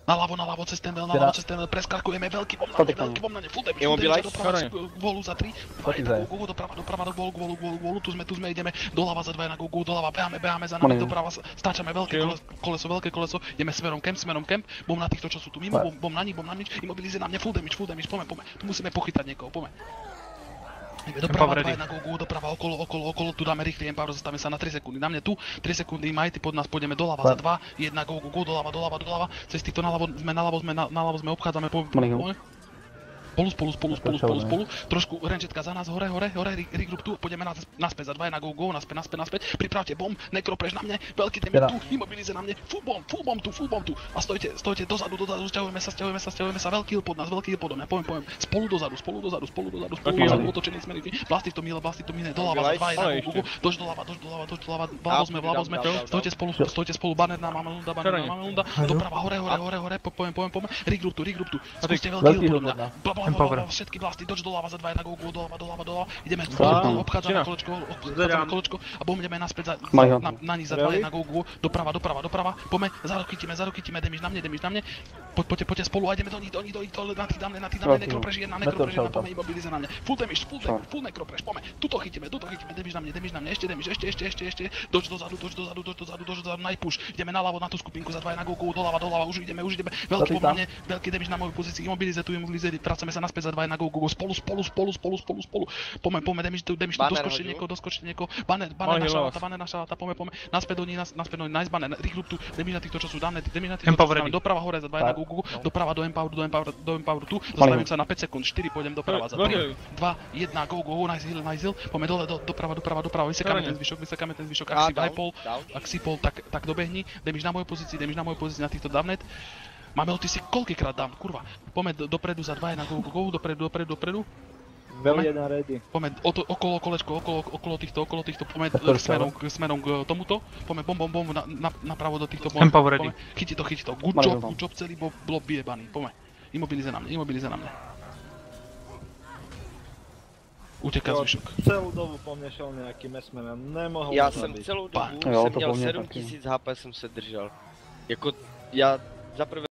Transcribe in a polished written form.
Naľavo, cez ten veľ, preskarkujeme veľký bom na ne, full damage, doprava, volu za 3, go, doprava, do volu, tu sme, ideme, doľava za 2 na go, doľava, beháme za nami, doprava, stáčame veľké koleso, ideme smerom camp, bom na týchto, čo sú tu mimo, bom na nič, imobilize na mne, full damage, poďme, tu musíme pochytať niekoho, poďme. Doprava, 2 na go, doprava, okolo, tu dáme rýchly empower, zastavíme sa na 3 sekundy, na mne tu, 3 sekundy, Mighty pod nás, pôjdeme doľava za 2, 1 go, doľava, cez týchto naľavo sme, obchádzame, poďme. Spolu, trošku rangetka za nás, hore, regroup tu, pôjdeme naspäť za 2 na go, naspäť, pripravte bomb, nekropreš na mne, veľký damage tu, imobilize na mne, full bomb tu, a stojte dozadu, sťahujeme sa, veľký heal pod nás, poďme, spolu dozadu, otočený smery, blasty v tom mine, doľava za 2 na go, dož doľava, vľavo sme, stojte spolu, banner na máme lunda, doprava, hore, poďme, regroup tu, skúste veľký heal pod mňa, všetky blasty, doč doľava za 2 na go, doľava, ideme obchádzame kolečko a ideme naspäť na nich za 2 na go, doprava, poďme, zarochytíme, damage na mne, poďte spolu a ideme do nich, na tých dámne, nekropreš jedna, poďme, imobilize na mne, full damage, full nekropreš, poďme, tuto chytíme, damage na mne, ešte damage, doč dozadu, najpush, ideme naľavo na tú skupinku za 2 na go, doľava, už ideme, veľký bom na mne, veľký damage na moju pozícii, imobilize, pracujeme sa naspäť za 2 na go, spolu, poďme, damage tu, doskočte niekoho, banner na šalata, poďme, naspäť do nich, nice banner, regroup tu, damage na týchto, čo sú dané, doprava hore za 2 na go, doprava do empoweru tu, zastavím sa na 5 sekúnd, 4 pôjdem doprava za 3, 2, 1, go, nice heal, poďme dole, doprava, vysekáme ten zvyšok, ak si pol, tak dobehni, damage na mojej pozícii, na týchto davnet. Máme otisy koľkýkrát dám, kurva. Poďme dopredu za 2 na go, dopredu. Veľ jeden ready. Poďme okolo kolečko, okolo týchto, poďme smerom k tomuto. Poďme bom napravo do týchto bomb. Empower ready. Chytí to. Good job, celý blob vyjebaný. Poďme. Imobilize na mne. Uteká zvyšok. Celú dobu po mne šel nejaký mesmen, nemohol Já zabiť. jsem celou dobu, jsem měl 7000 HP, jsem se držel. Jako, já za prvé